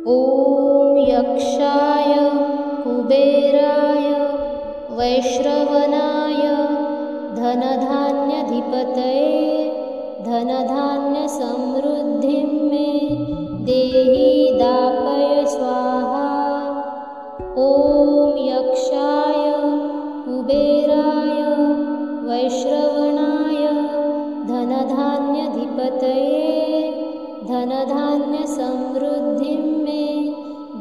ॐ यक्षाय कुबेराय वैश्रवणाय धनधान्याधिपतये धनधान्यसमृद्धिं मे देहि दापय स्वाहा। ॐ यक्षाय कुबेराय वैश्रवणाय धनधान्याधिपतये धनधान्यसमृद्धिं मे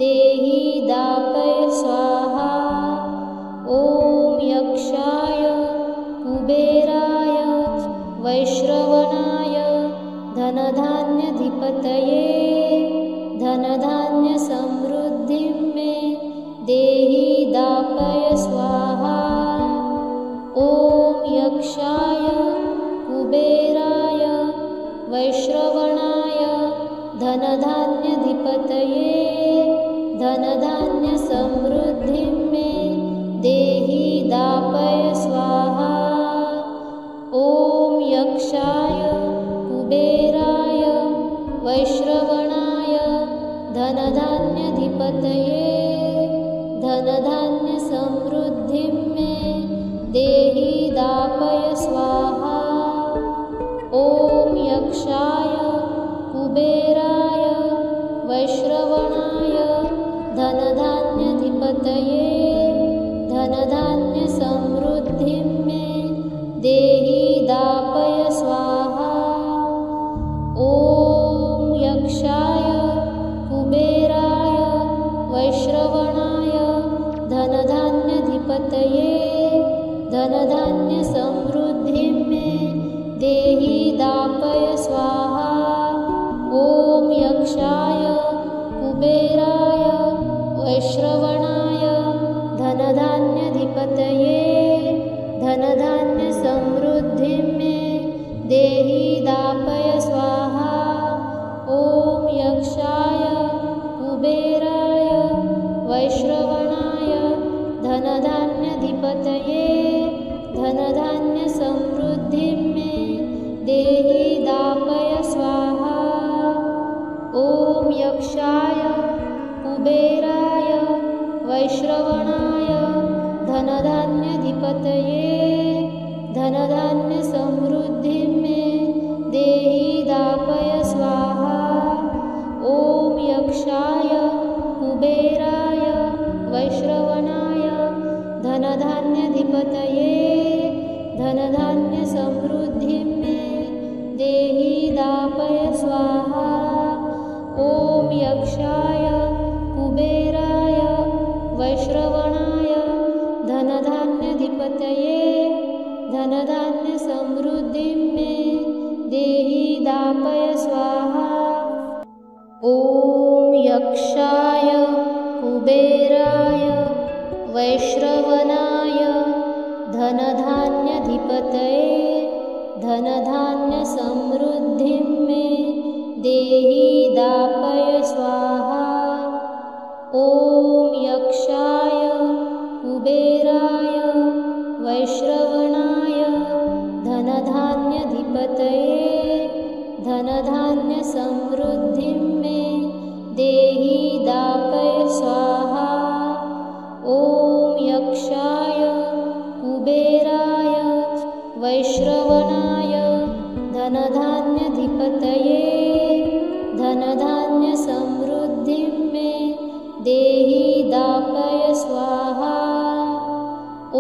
देहि दापय स्वाहा। ॐ यक्षाय कुबेराय वैश्रवणाय धनधान्याधिपतये धनधान्यसमृद्धिं मे देहि दापय स्वाहा। ॐ यक्षाय कुबेराय वैश्रवणाय धनधान्याधिपतये धनधान्यसमृद्धिं मे देहि दापय स्वाहा। ॐ यक्षाय कुबेराय वैश्रवणाय धनधान्याधिपतये धनधान्यसमृद्धिं मे देहि दापय स्वाहा। ॐ यक्षाय कुबेराय वैश्रवणाय धनधान्याधिपतये धनधान्यसमृद्धिं मे देहि दापय स्वाहा। ॐ यक्षाय कुबेराय वैश्रवणाय धनधान्याधिपतये धनधान्यसमृद्धिं मे देहि दापय स्वाहा। ॐ यक्षाय कुबेराय वैश्रवणाय धनधान्याधिपतये धनधान्यसमृद्धिं मे देहि दापय स्वाहा। ॐ यक्षाय कुबेराय वैश्रवणाय धनधान्याधिपतये धनधान्यसमृद्धिं मे देहि दापय स्वाहा। ॐ यक्षाय कुबेराय वैश्रवणाय धनधान्याधिपतये धनधान्यसमृद्धिं मे देहि दापय स्वाहा। ॐ यक्षाय कुबेराय वैश्रवणाय धनधान्याधिपतये धनधान्यसमृद्धिं मे देहि दापय स्वाहा। ॐ यक्षाय कुबेराय वैश्रवणाय धनधान्याधिपतये धनधान्यसमृद्धिं मे देहि दापय स्वाहा। ॐ यक्षाय कुबेराय वैश्रवणाय धनधान्याधिपतये धनधान्यसमृद्धिं मे देहि दापय स्वाहा। ॐ यक्षाय कुबेराय वैश्रवणाय धनधान्याधिपतये धनधान्यसमृद्धिं मे देहि दापय स्वाहा। ॐ यक्षाय कुबेराय वैश्रवणाय धनधान्याधिपतये धनधान्यसमृद्धिं मे देहि दापय स्वाहा। ॐ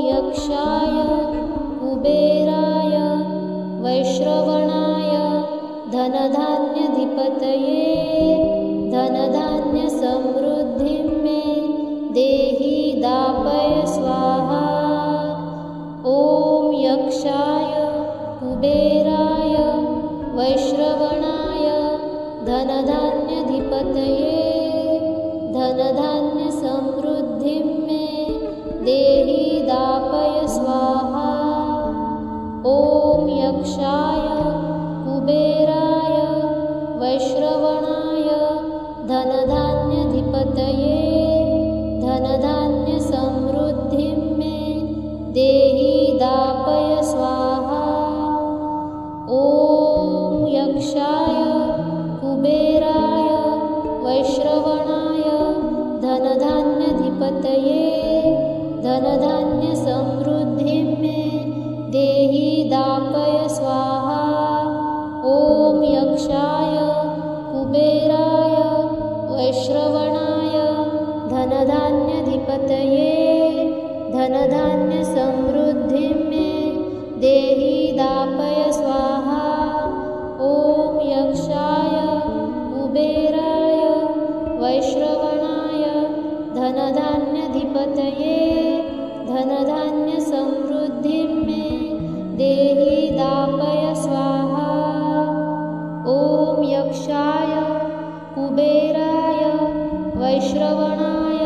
यक्षाय कुबेराय वैश्रवणाय धनधान्याधिपतये धनधान्यसमृद्धिं मे देहि दापय स्वाहा। ॐ यक्षाय कुबेराय वैश्रवणाय धनधान्याधिपतये धनधान्यसमृद्धिं मे देहि दापय स्वाहा। ॐ यक्षाय कुबेराय वैश्रवणाय धनधान्याधिपतये धनधान्यसमृद्धिं मे देहि दापय स्वाहा। ॐ यक्षाय कुबेराय वैश्रवणाय धनधान्याधिपतये धनधान्यसमृद्धिं मे देहि दापय स्वाहा। ॐ यक्षाय कुबेराय वैश्रवणाय धनधान्याधिपतये धनधान्यसमृद्धिं मे देहि दापय स्वाहा। ॐ यक्षाय कुबेराय वैश्रवणाय धनधान्याधिपतये धनधान्यसमृद्धिं मे देहि दापय स्वाहा। ॐ यक्षाय कुबेराय वैश्रवणाय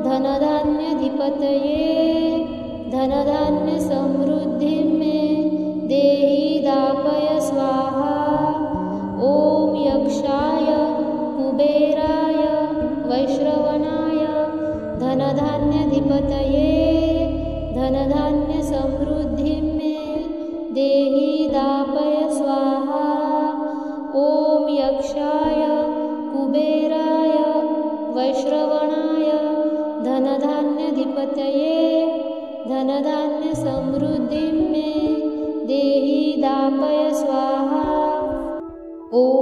धनधान्याधिपतये धनधान्यसमृद्धिं मे देहि दापय स्वाहा। ॐ यक्षाय कुबेराय वैश्रवणाय धनधान्याधिपतये धनधान्यसमृद्धिं मे देहि दापय स्वाहा। ॐ यक्षाय कुबेराय वैश्रवणाय धनधान्याधिपतये धनधान्यसमृद्धिं मे देहि दापय स्वाहा। ॐ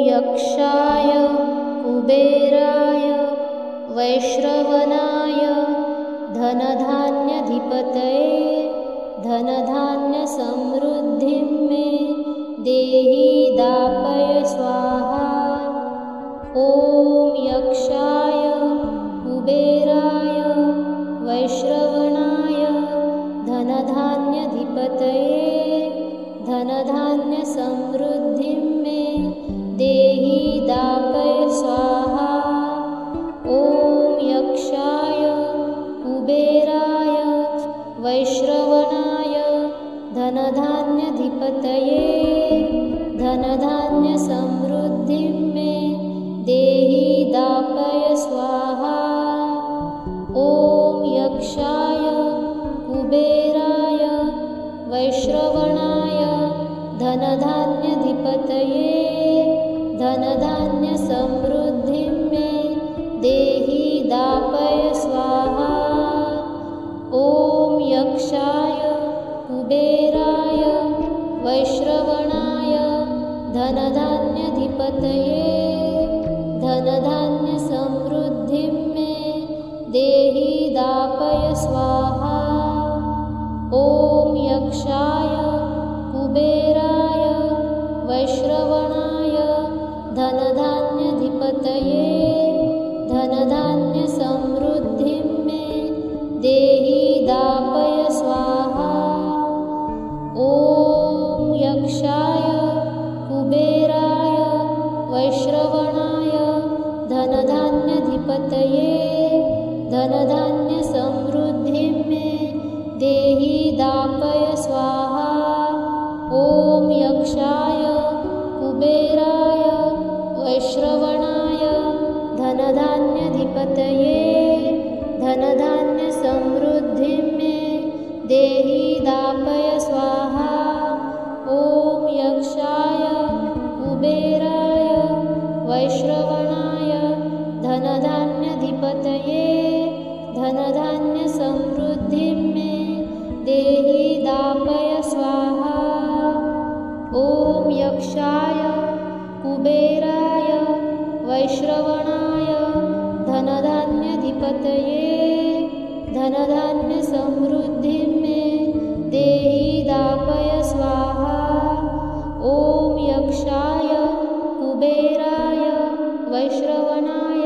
यक्षाय कुबेराय वैश्रवणाय धनधान्याधिपतये धनधान्यसमृद्धिं मे देहि दापय स्वाहा। ॐ यक्षाय कुबेराय वैश्रवणाय धनधान्याधिपतये धनधान्यसमृद्धिं मे देहि दापय स्वाहा। ॐ यक्षाय कुबेराय वैश्रवणाय धनधान्याधिपतये धनधान्यसमृद्धिं मे देहि दापय स्वाहा। ॐ यक्षाय कुबेराय वैश्रवणाय धनधान्याधिपतये धनधान्यसमृद्धिं मे देहि दापय स्वाहा। ॐ यक्षाय कुबेराय वैश्रवणाय धनधान्याधिपतये धनधान्यसमृद्धिं मे देहि दापय स्वाहा। ॐ यक्षाय कुबेराय वैश्रवणाय धनधान्याधिपतये धनधान्यसमृद्धिं मे देहि दापय स्वाहा। ॐ यक्षाय कुबेराय वैश्रवणाय धनधान्याधिपतये धनधान्यसमृद्धिं मे देहि दापय स्वाहा। ॐ यक्षाय कुबेराय वैश्रवणाय धनधान्याधिपतये धनधान्यसमृद्धिं मे देहि दापय स्वाहा। ॐ यक्षाय कुबेराय वैश्रवणाय धनधान्याधिपतये धनधान्यसमृद्धिं मे देहि दापय स्वाहा। ॐ यक्षाय कुबेराय वैश्रवणाय धनधान्याधिपतये धनधान्यसमृद्धिं मे देहि दापय स्वाहा। ॐ यक्षाय कुबेराय वैश्रवणाय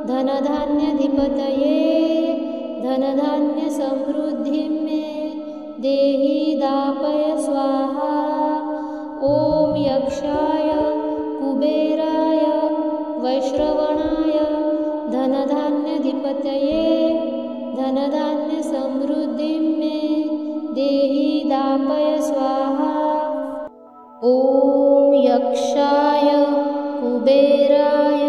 धनधान्याधिपतये धनधान्यसमृद्धिं मे देहि दापय स्वाहा। ॐ यक्षाय कुबेराय वैश्रवणाय धनधान्याधिपतये धनधान्यसमृद्धिं मे देहि दापय स्वाहा। ॐ यक्षाय कुबेराय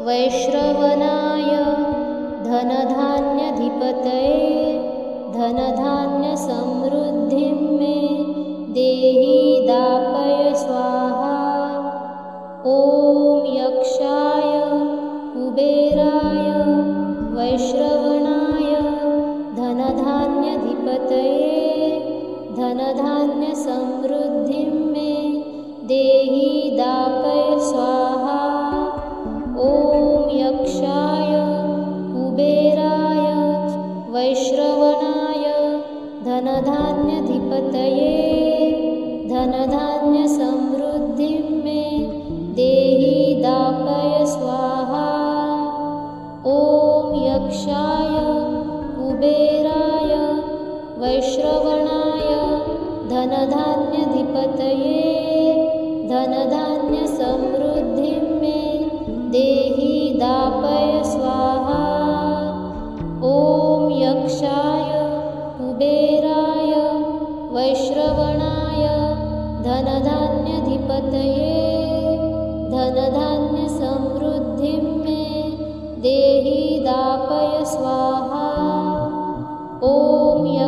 वैश्रवणाय धनधान्याधिपतये धनधान्यसमृद्धिं मे देहि दापय स्वाहा। ॐ यक्षाय कुबेराय वैश्रवणाय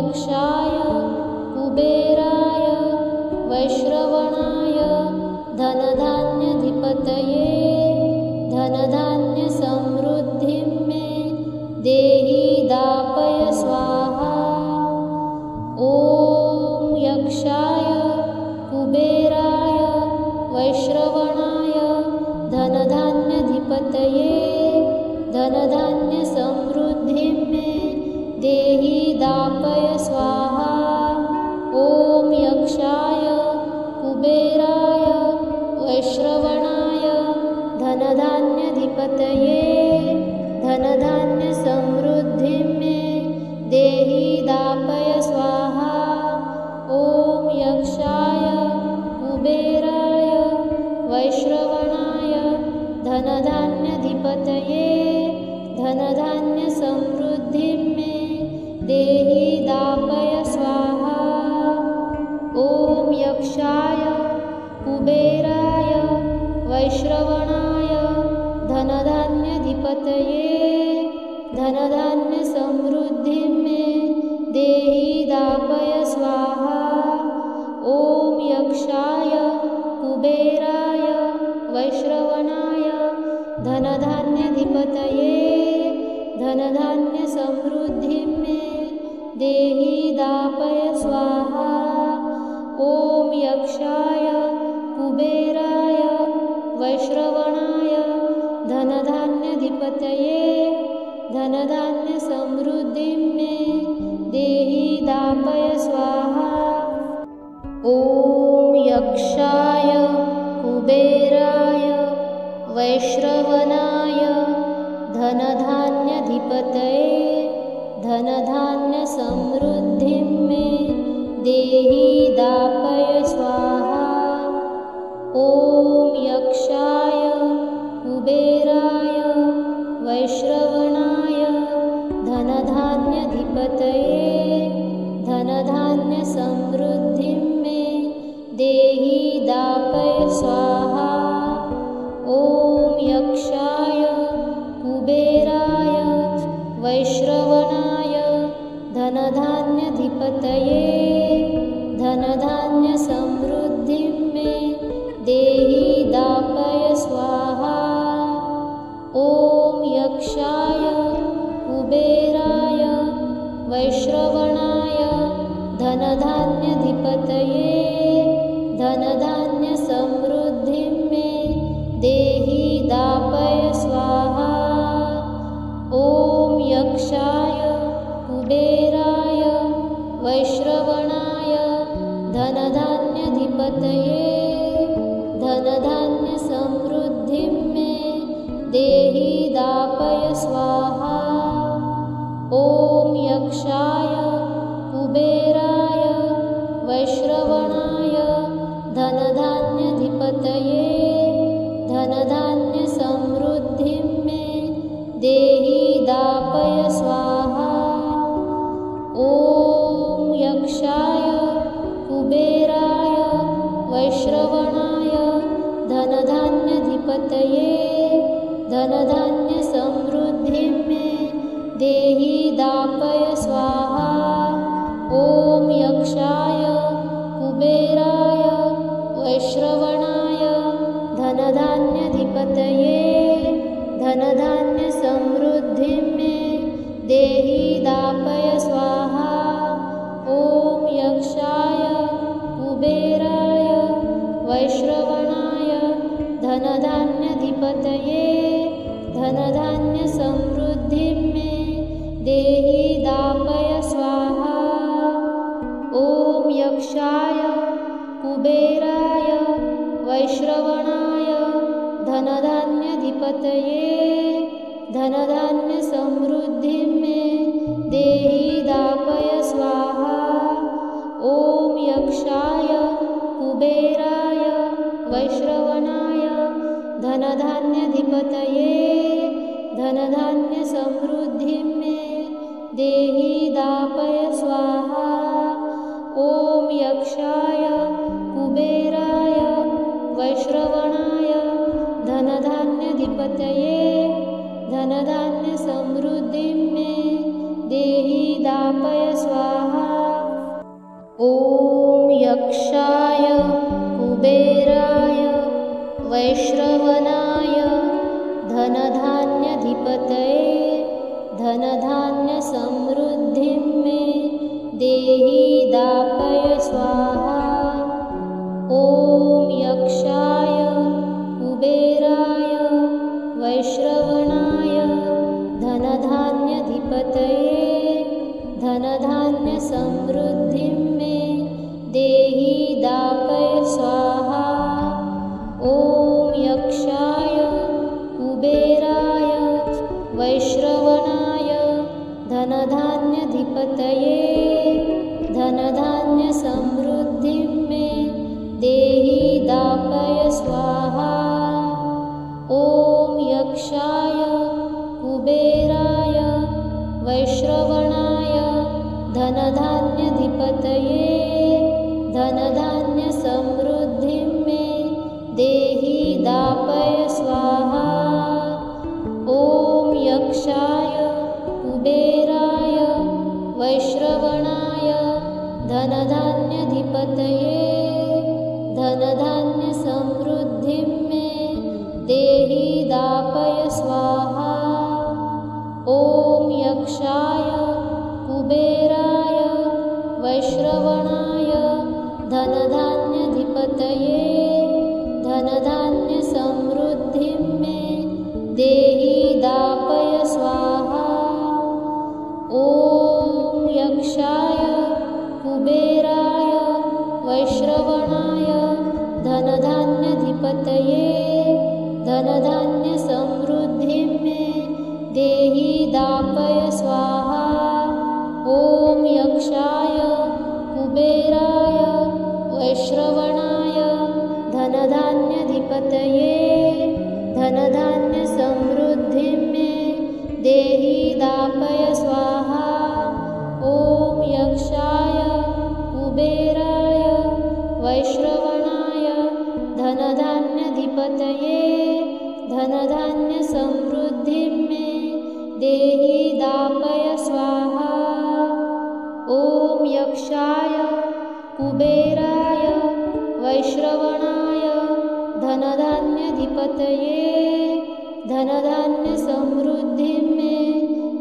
यक्षाय कुबेराय वैश्रवणाय धनधान्याधिपतये धनधान्यसमृद्धिं मे देहि दापय स्वाहा। ॐ यक्षाय कुबेराय वैश्रवणाय धनधान्याधिपतये धनधान्यसमृद्धिं मे देहि दापय स्वाहा। ॐ यक्षाय कुबेराय वैश्रवणाय धनधान्याधिपतये धनधान्यसमृद्धिं मे देहि दापय स्वाहा। ॐ यक्षाय कुबेराय वैश्रवणाय धनधान्याधिपतये धनधान्यसमृद्धिं मे देहि दापय स्वाहा। ॐ यक्षाय कुबेराय वैश्रवणाय धनधान्याधिपतये धनधान्यसमृद्धिं मे देहि दापय स्वाहा। ॐ यक्षाय कुबेराय वैश्रवणाय धनधान्याधिपतये धनधान्यसमृद्धिं मे देहि दापय स्वाहा। ॐ यक्षाय कुबेराय वैश्रवणाय धनधान्याधिपतये धनधान्यसमृद्धिं मे देहि दापय स्वाहा। ॐ यक्षाय कुबेराय वैश्रवणाय धनधान्याधिपतये धनधान्यसमृद्धिं मे देहि दापय स्वाहा। ॐ यक्षाय कुबेराय वैश्रवणाय धनधान्याधिपतये धनधान्यसमृद्धिं मे देहि दापय स्वाहा। ॐ यक्षाय कुबेराय वैश्रवणाय धनधान्याधिपतये धनधान्यसमृद्धिं मे देहि दापय स्वाहा। ॐ यक्षाय कुबेराय वैश्रवणाय धनधान्याधिपतये धनधान्यसमृद्धिं मे देहि दापय स्वाहा। ॐ यक्षाय कुबेराय वैश्रवणाय धनधान्याधिपतये धनधान्यसमृद्धिं मे देहि दापय स्वाहा। ॐ यक्षाय कुबेराय वैश्रवणाय धनधान्याधिपतये धनधान्यसमृद्धिं मे देहि दापय स्वाहा। ॐ यक्षाय कुबेराय वैश्रवणाय धनधान्याधिपतये धनधान्यसमृद्धिं मे देहि दापय स्वाहा। ॐ यक्षाय कुबेराय वैश्रवणाय धनधान्याधिपतये धनधान्यसमृद्धिं मे देहि दापय स्वाहा। ॐ यक्षाय कुबेराय वैश्रवणाय धनधान्याधिपतये धनधान्यसमृद्धिं मे देहि दापय स्वाहा। ॐ यक्षाय कुबेराय वैश्रवणाय धनधान्याधिपतये धनधान्यसमृद्धिं मे देहि दापय स्वाहा। ॐ यक्षाय कुबेराय वैश्रवणाय धनधान्याधिपतये धनधान्यसमृद्धिं मे देहि दापय स्वाहा। ॐ यक्षाय कुबेराय वैश्रवणाय धनधान्याधिपतये धनधान्यसमृद्धिं मे देहि दापय स्वाहा। कुबेराय वैश्रवणाय धनधान्याधिपतये धनधान्यसमृद्धिं मे देहि दापय स्वाहा। ॐ यक्षाय कुबेराय वैश्रवणाय धनधान्याधिपतये धनधान्यसमृद्धिं मे देहि दापय स्वाहा। ॐ यक्षाय कुबेराय वैश्रवणाय धनधान्याधिपतये धनधान्यसमृद्धिं मे देहि दापय स्वाहा। ॐ यक्षाय कुबेराय वैश्रवणाय धनधान्याधिपतये धनधान्यसमृद्धिं मे देहि दापय स्वाहा। ॐ यक्षाय कुबेराय वैश्रवणाय धनधान्याधिपतये धनधान्यसमृद्धिं मे देहि दापय स्वाहा। ॐ यक्षाय कुबेराय वैश्रवणाय धनधान्याधिपतये धनधान्यसमृद्धिं मे देहि दापय स्वाहा। ॐ यक्षाय कुबेराय वैश्रवणाय धनधान्याधिपतये धनधान्यसमृद्धिं मे देहि दापय स्वाहा। ॐ यक्षाय कुबेराय वैश्रवणाय धनधान्याधिपतये धनधान्यसमृद्धिं मे देहि दापय स्वाहा। ॐ यक्षाय कुबेराय वैश्रवणाय धनधान्याधिपतये धनधान्यसमृद्धिं मे देहि दापय स्वाहा। ॐ यक्षाय कुबेराय वैश्रवणाय धनधान्याधिपतये धनधान्यसमृद्धिं मे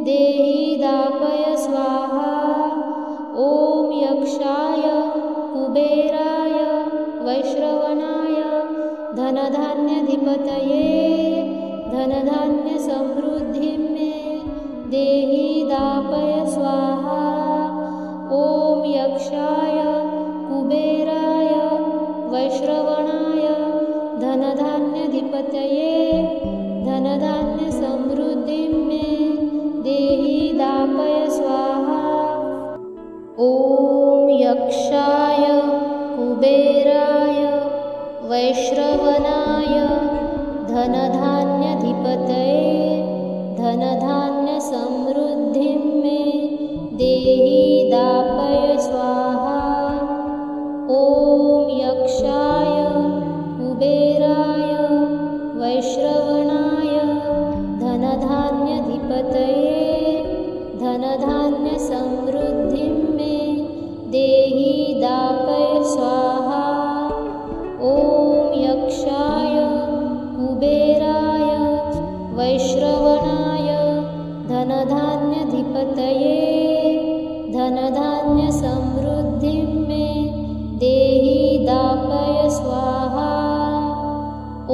देहि दापय स्वाहा। ॐ यक्षाय कुबेराय वैश्रवणाय धनधान्याधिपतये धनधान्यसमृद्धिं मे देहि दापय स्वाहा। ॐ यक्षाय कुबेराय वैश्रवणाय धनधान्याधिपतये धनधान्यसमृद्धिं मे देहि दापय स्वाहा। ॐ यक्षाय कुबेराय वैश्रवणाय धनधान्याधिपतये धनधान्यसमृद्धिं मे देहि दापय स्वाहा। ॐ यक्षाय कुबेराय वैश्रवणाय धनधान्याधिपतये धनधान्यसमृद्धिं मे देहि दापय स्वाहा। ॐ यक्षाय कुबेराय वैश्रवणाय धनधान्याधिपतये धनधान्यसमृद्धिं मे देहि दापय स्वाहा। ॐ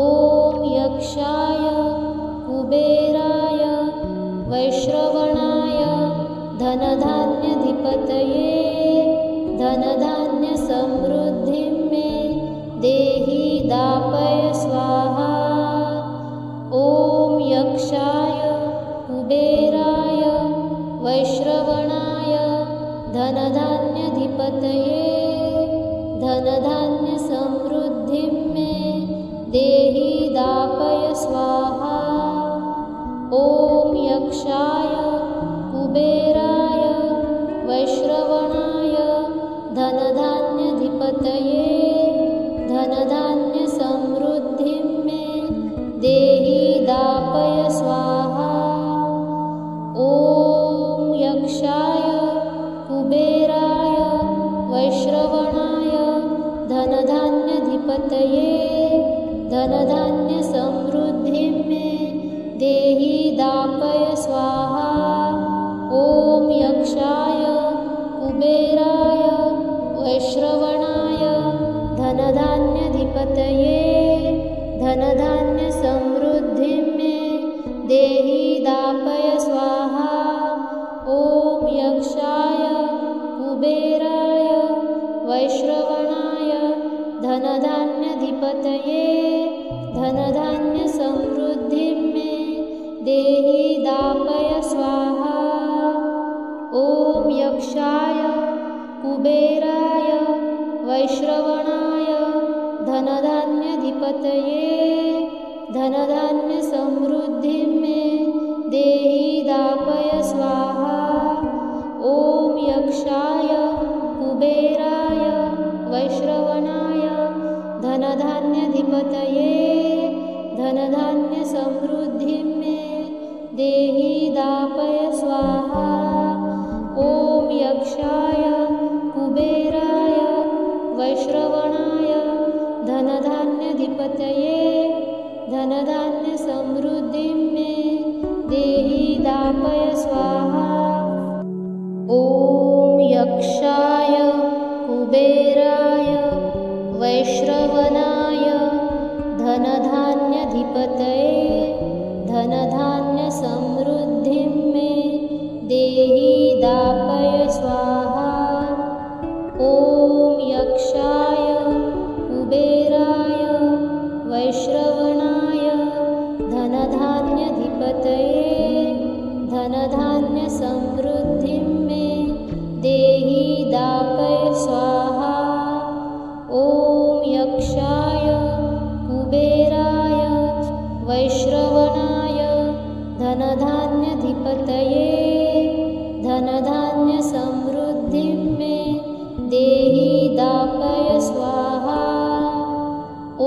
यक्षाय कुबेराय वैश्रवणाय धनधान्याधिपतये धनधान्यसमृद्धिं मे देहि दापय स्वाहा। ॐ यक्षाय कुबेराय वैश्रवणाय धनधान्याधिपतये धनधान्यसमृद्धिं मे देहि दापय स्वाहा। ॐ यक्षाय कुबेराय वैश्रवणाय धनधान्याधिपतये धनधान्यसमृद्धिं मे देहि दापय स्वाहा। ॐ यक्षाय कुबेराय वैश्रवणाय धनधान्याधिपतये देहि दापय स्वाहा। ॐ यक्षाय कुबेराय वैश्रवणाय धनधान्याधिपतये धनधान्यसमृद्धिं मे देहि दापय स्वाहा। ॐ यक्षाय कुबेराय वैश्रवणाय धनधान्याधिपतये धनधान्यसमृद्धिं मे देहि दापय स्वाहा। ॐ यक्षाय कुबेराय वैश्रवणाय धनधान्याधिपतये धनधान्यसमृद्धिं मे देहि दापय स्वाहा। ॐ यक्षाय कुबेराय वैश्रवणाय धनधान्याधिपतये धनधान्यसमृद्धिं मे देहि दापय स्वाहा। ॐ यक्षाय कुबेराय वैश्रवणाय धनधान्याधिपतये धनधान्यसमृद्धिं मे देहि दापय स्वाहा। ॐ यक्षाय कुबेराय वैश्रवणाय धनधान्याधिपतये धनधान्यसमृद्धिं मे देहि दापय स्वाहा। ॐ यक्षाय कुबेराय वैश्रवणाय धनधान्याधिपतये धनधान्यसमृद्धिं मे देहि दापय स्वाहा। ॐ यक्षाय कुबेराय वैश्रवणाय धनधान्याधिपतये धनधान्यसमृद्धिं मे देहि दापय स्वाहा। ॐ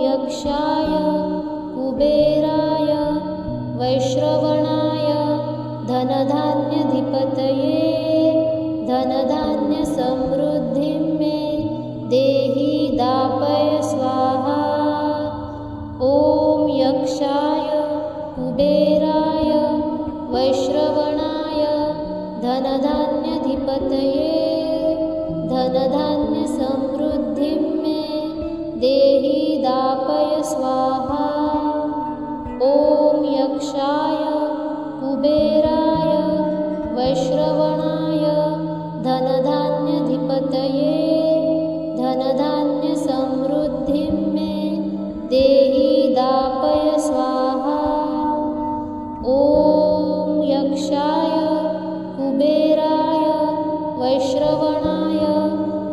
यक्षाय कुबेराय वैश्रवणाय धनधान्याधिपतये धनधान्यसमृद्धिं मे देहि दापय स्वाहा। ॐ यक्षाय कुबेराय वैश्रवणाय धनधान्याधिपतये धनधान्यसमृद्धिं मे देहि दापय स्वाहा। ॐ यक्षाय कुबेराय वैश्रवणाय धनधान्याधिपतये धनधान्यसमृद्धिं मे देहि दापय स्वाहा। ॐ यक्षाय कुबेराय वैश्रवणाय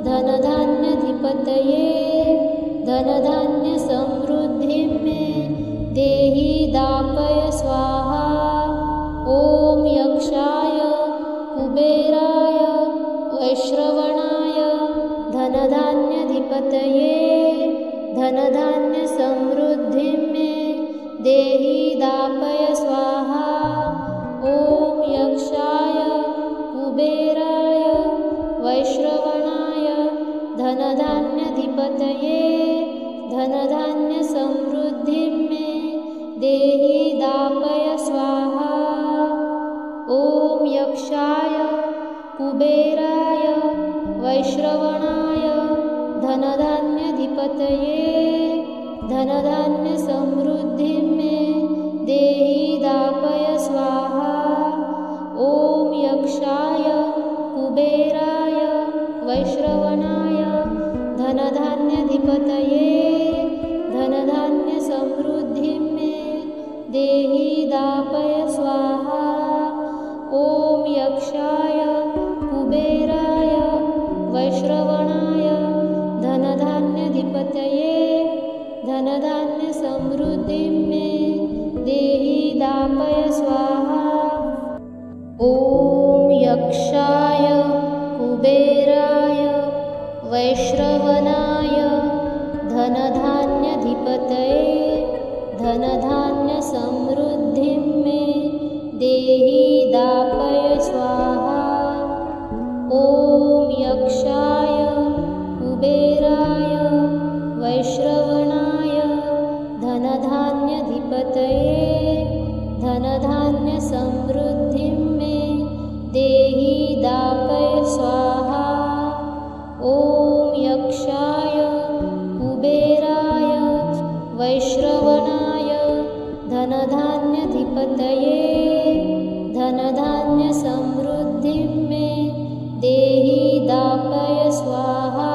धनधान्याधिपतये धनधान्यसमृद्धिं मे देहि दापय स्वाहा। ॐ यक्षाय कुबेराय वैश्रवणाय धनधान्याधिपतये धनधान्यसमृद्धिं मे देहि दापय स्वाहा। ॐ यक्षाय कुबेराय वैश्रवणाय धनधान्याधिपतये धनधान्यसमृद्धिं मे देहि दापय स्वाहा। ॐ यक्षाय कुबेराय वैश्रवणाय धनधान्याधिपतये धनधान्यसमृद्धिं मे देहि दापय स्वाहा। ॐ यक्षाय कुबेराय वैश्रवणाय धनधान्याधिपतये धनधान्यसमृद्धिं मे देहि दापय स्वाहा। ॐ यक्षाय कुबेराय वैश्रवणाय धनधान्याधिपतये धनधान्यसमृद्धिं मे देहि दापय स्वाहा। ॐ यक्षाय कुबेराय वैश्रवणाय धनधान्याधिपतये धनधान्यसमृद्धिं मे देहि दापय स्वाहा। ॐ यक्षाय कुबेराय वैश्रवणाय धनधान्याधिपतये धनधान्यधिपतये धनधान्यसमृद्धिं मे देहि दापय स्वाहा।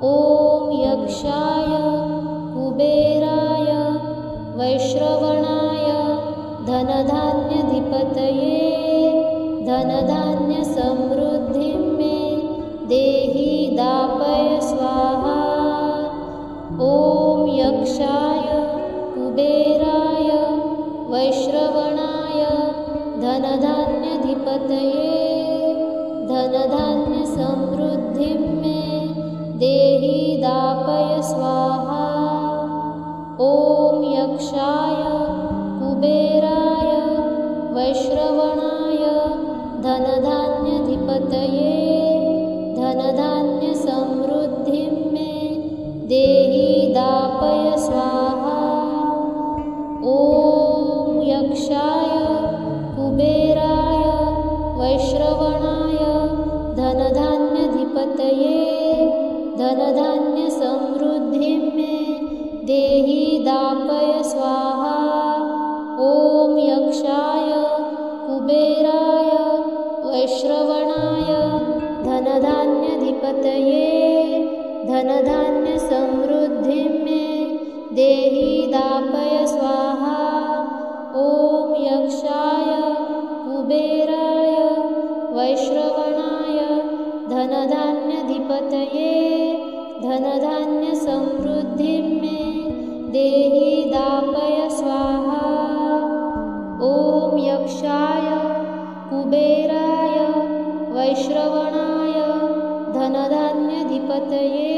ॐ यक्षाय कुबेराय वैश्रवणाय धनधान्यधिपतये धनधान्यसमृद्धिं मे देहि दापय स्वाहा। ॐ यक्षाय कुबेराय वैश्रवणाय धनधान्यधिपतये धनधान्यसमृद्धिं मे देहि दापय स्वाहा। ॐ यक्षाय कुबेराय वैश्रवणाय धनधान्यधिपतये धनधान्यसमृद्धिं मे देहि दापय स्वाहा। ॐ यक्षाय कुबेराय वैश्रवणाय धनधान्यधिपतये धनधान्यसमृद्धिं मे देहि दापय स्वाहा। ॐ यक्षाय कुबेराय वैश्रवणाय धनधान्यधिपतये धनधान्यसमृद्धिं मे देहि दापय स्वाहा। ॐ यक्षाय कुबेराय वैश्रवणाय धनधान्यधिपतये धनधान्यसमृद्धिं मे देहि दापय स्वाहा। ॐ यक्षाय कुबेराय वैश्रवणाय धनधान्यधिपतये